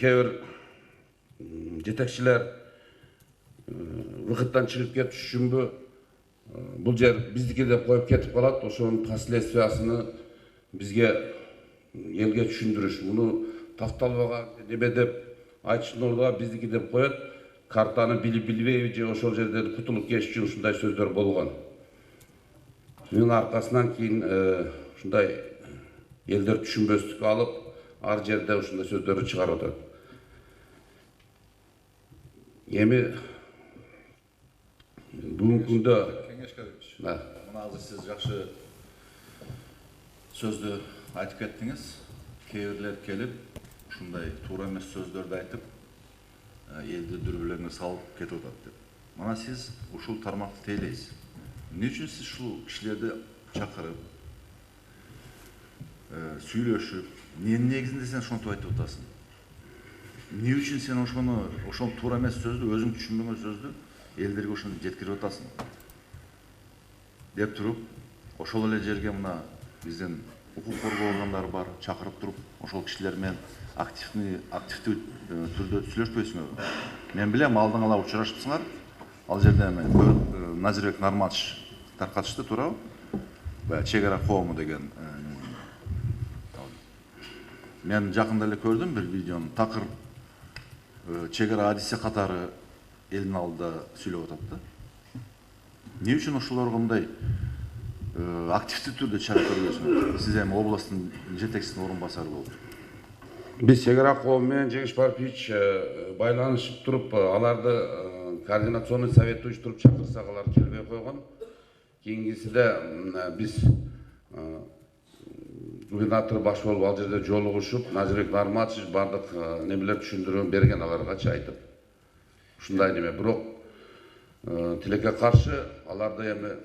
кейбір жетекшілер вақыттан шығып кетіп үшінбі бұл жер біздікі деп қойып кетіп қалады. Ошоның последствиясыны бізге елге түшүндүрүш. Мұны такталбаган неме деп айтыштын ордуга биздики деп коет. Картаны билбейби же ошол жерден кутулуп кетиш үчүн ушундай сөздөр болгон. Шунун аркасынан кийин ушундай элдер түшүнбөстүккө алып, ар жерде ушундай сөздөрдү чыгарып атат. Эми бүгүнкү күндө мына азыр сиз жакшы сөздү айтып кеттиңиз. Кейбирлер келип ушундай туура эмес сөздөрдү айтып, элди дүрбөлөңгө салып кетип атат деп. Мына сиз ушул тармакты тейлейсиз. Эмне үчүн сиз ушул кишилерди чакырып, сүйлөшүп, эмненин негизинде сен ошентип айтып атасың? Эмне үчүн сен ошол туура эмес сөздү, өзүң түшүнбөгөн сөздү элдерге ошону жеткирип атасың? Деп туруп, ошол эле жерге мына биздин укук коргоо органдары бар, чакырып туруп, ошол кишилер менен активдүү түрдө сүйлөшпөйсүңөр. Мен билем, алдың ала учурашыпсыңар. Ал жерде Назирбек Нарматович таркатышты, туурабы? Чек ара коому деген. Мен жакында эле көрдүм бир видеону. Такыр чек ара адиси катары элдин алдында сүйлөп атат да. Эмне үчүн ошолорго мындай активдүү түрдө чара көрбөйсүңөр? Сиз эми областтын жетекчисинин орун басары болуп. Биз чек ара коому менен Жеңиш Парпиевич байланышып туруп, аларды координационный совет уюштуруп чакырсак, алар келбей койгон. Кийинкисиде биз губернатор баш болуп ал жерде жолугушуп, Назирбек Нарматович бардык немелер түшүндүрүү берген аларгачы айтып. Ушундай неме, бирок тилекке каршы аларды эми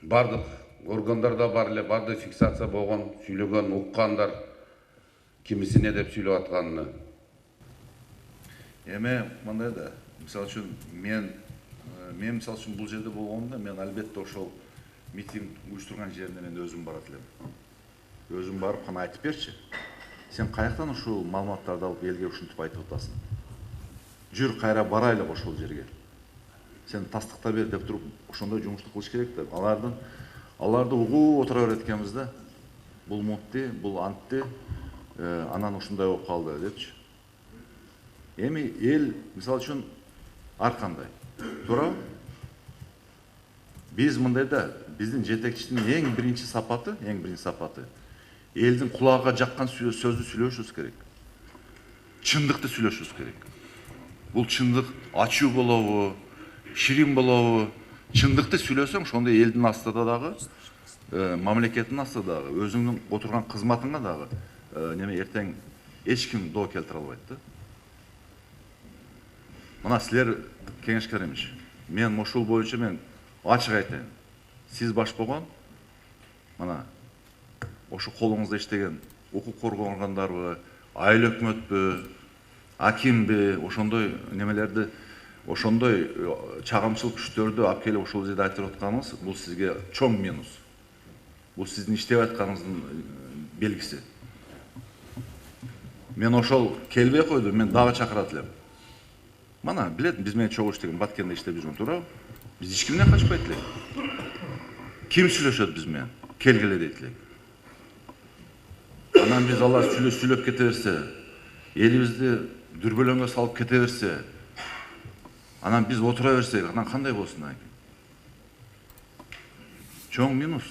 бардык органдарда бар эле, бардык фиксация болгон, сүйлөгөн, уккандар кимиси не деп сүйлөп атканын. Эми мындай да, мисалы үчүн мен мисалы үчүн бул жерде болгондо мен албетте ошол митинг уюштурган жерине мен өзүм барат элем. Өзүм барып кана айтып берчи. Сен каяктан ушул маалыматтарды алып элге ушинтип айтып атасың? Жүр, кайра барайлы ошол жерге. Сен тастыкта бер деп туруп, ошондой жумушту кылыш керек да. Аларды угуп отура берет экенбиз да. Бул мынтты, бул антты, анан ушундай болуп калды депчи. Эми эл мисалы үчүн ар кандай, туурабы? Биз мындай да, биздин жетекчинин эң биринчи сапаты элдин кулагына жаккан сөздү сүйлөшүбүз керек. Чындыкты сүйлөшүбүз керек. Бул чындык ачуу болобу, ширин болобу? Чындыкты сүйлөсөң, ошондой элдин астында дагы, мамлекеттин астында дагы, өзүңдүн отурган кызматыңа дагы неме эртең эч ким доо келтире албайт да. Мына силер Кеңеш Каримович, мен ушул боюнча мен ачык айтайын. Сиз баш болгон, мына ошо колуңузда иштеген укук коргоо органдарыбы, айыл өкмөтпү, акимби, ошондой немелерди, ошондой чагымчылык күчтөрдү алып келип ошол жерде айтып атканыңыз, бул сизге чоң минус. Бул сиздин иштеп атканыңыздын белгиси. Мен ошол келбей койду, мен дагы чакырат элем. Мана билет, биз менен чогуу иштеген Баткенде иштеп жүргөн, туурабы? Биз эч кимден качпайт элек. Ким сүйлөшөт биз менен? Келгиле дейт элек. Анан биз алар сүйлөп кете берсе, элибизди дүрбөлөңгө салып кете берсе, анан биз отура берсек, анан кандай болсун экен? Чоң минус,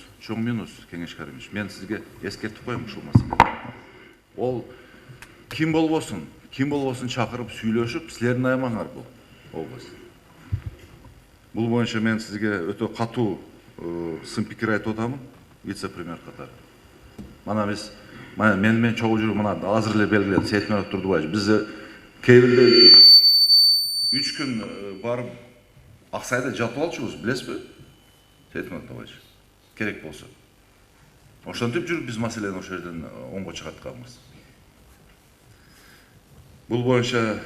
Кеңеш Каримович. Мен сизге эскертип коем ушул маселеде. Ол ким болбосун чакырып сүйлөшүп, силердин аймаңар бул область. Бул боюнча мен сизге өтө катуу сын пикир айтып атамын, вице-премьер катары. Мана мен чогуу жүрүп, мына азыр эле белгиледи Сейтмурат Турдубаевич. Биз кейбирде 3 күн барып Аксайда жатып алчубуз, билесизби? Сейтмурат Турдубаевич, керек болсо. Ошентип жүрүп биз маселени ошол жерден оңго чыгартканбыз. Бул боюнча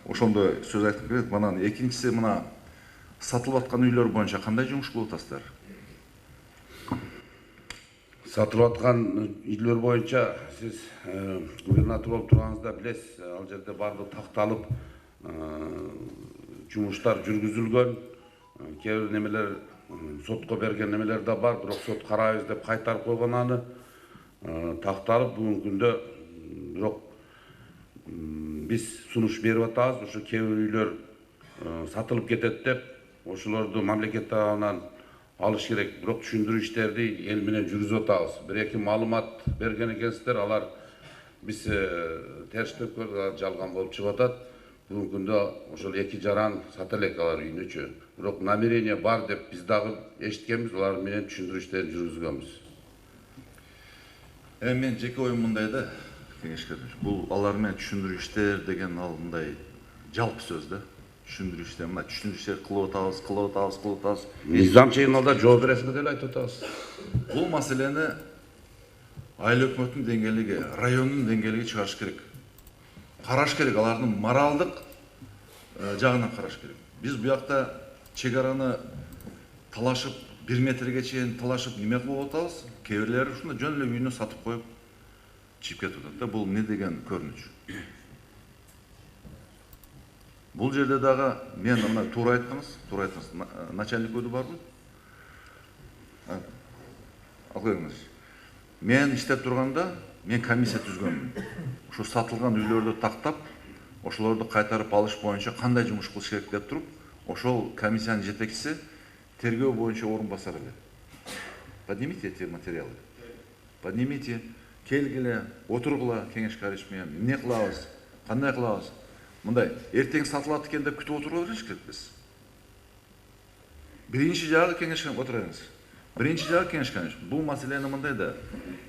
ошондой сөз айтып келет. Мына экинчиси, мына сатылып аткан үйлөр боюнча кандай жумуш кылып атасыздар? сатылып аткан үйлөр боюнча сиз губернатор болуп турганыңызда билесиз, ал жерде баардыгы такталып жумуштар жүргүзүлгөн, кээ бир немелер сотко берген немелер да бар, бирок сот карайбыз деп кайтарып койгон аны. Такталып бүгүнкү күндө бирок биз сунуш берип атабыз, ошо кээ бир үйлөр сатылып кетет деп, ошолорду мамлекет тарабынан алыш керек. Бирок түшүндүрүү иштерди эл менен жүргүзүп атабыз. Бир-эки маалымат берген экенсиздер, алар биз терштеп көрдүк, жалган болуп чыгып атат. Бүгүнкү күндө ошол 2 жаран сата элек алар үйүнүчү. Бирок намерение бар деп биз дагы эшиткенбиз, алар менен түшүндүрүү иштерин жүргүзгөнбүз. Мен жеке оюм мындай да, кеңешкер. Бул алар менен түшүндүрүү иштер деген ал мындай жалпы сөз да. Түшүндүрүү иштер, мына түшүндүрүү иштер кылып атабыз. Мыйзам чыйналда жооп бересиңер деп айтып атабыз. Бул маселени айыл өкмөтүнүн деңгээлиги, райондун деңгээлиги чыгарыш керек. Караш керек, алардын моралдык жагынан караш керек. Биз бу жакта чек араны талашып, 1 метрге чейин талашып неме кылып атабыз. Кээ бирлери ушунда жөн эле үйүнө сатып коюп чыгып кетип атат да. Бул эмне деген көрүнүш? Бул жерде дагы мен мына туура айткансыз, начальник өйдө барбы? Ал коюңуз. Мен иштеп турганда, мен комиссия түзгөнмүн. Ошо сатылган үйлөрдү тактап, ошолорду кайтарып алыш боюнча кандай жумуш кылыш керек деп туруп, ошол комиссиянын жетекчиси тергөө боюнча орун басар эле. Поднимите эти материалы. Поднимите, келгиле, отургула кеңешкарич менен, эмне кылабыз, кандай кылабыз? Мындай, эртең сатылат экен деп күтүп отуруп бериш керек биз. Биринчи жагы кеңешкан отураңыз. Биринчи жагы кеңешкан. Бул маселени мындай да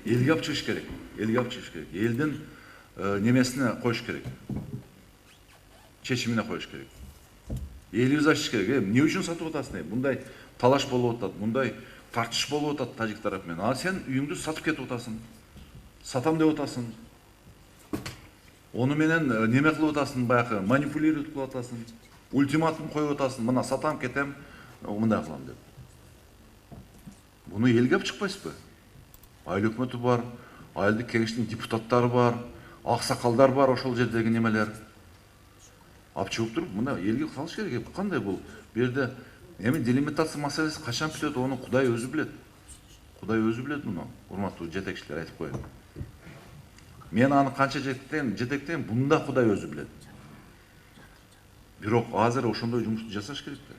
элге алып чыгыш керек. Элге алып чыгыш керек. Элдин немесине коюш керек. Чечимине коюш керек. Элибиз ачыш керек. Эмне үчүн сатып атасың? Мындай талаш болуп атат, мындай тартыш болуп атат тажик тарап менен. А сен үйүңдү сатып кетип атасың. Сатам деп атасың. Onu менен неме кылып атасың, баягы манипулировать кылып атасың. Ультиматум коюп атасың. Мына сатам, кетем, мындай кылам деп. Буну элге алып чыкпайсызбы? Айыл өкмөтү бар, айылдык кеңештин депутаттары бар, аксакалдар бар, ошол жердеги немелер. Алып чыгып туруп, мына элге салыш керек. Кандай бул? Бу жерде эми делимитация маселеси качан бүтөт, ону Кудай өзү билет. Кудай өзү билет муну. Урматтуу жетекчилер, айтып коеюн. Мен аны канча жетектейм, бунда Кудай өзү билет. Бирок азыр ошондой жумушту жасаш керек да.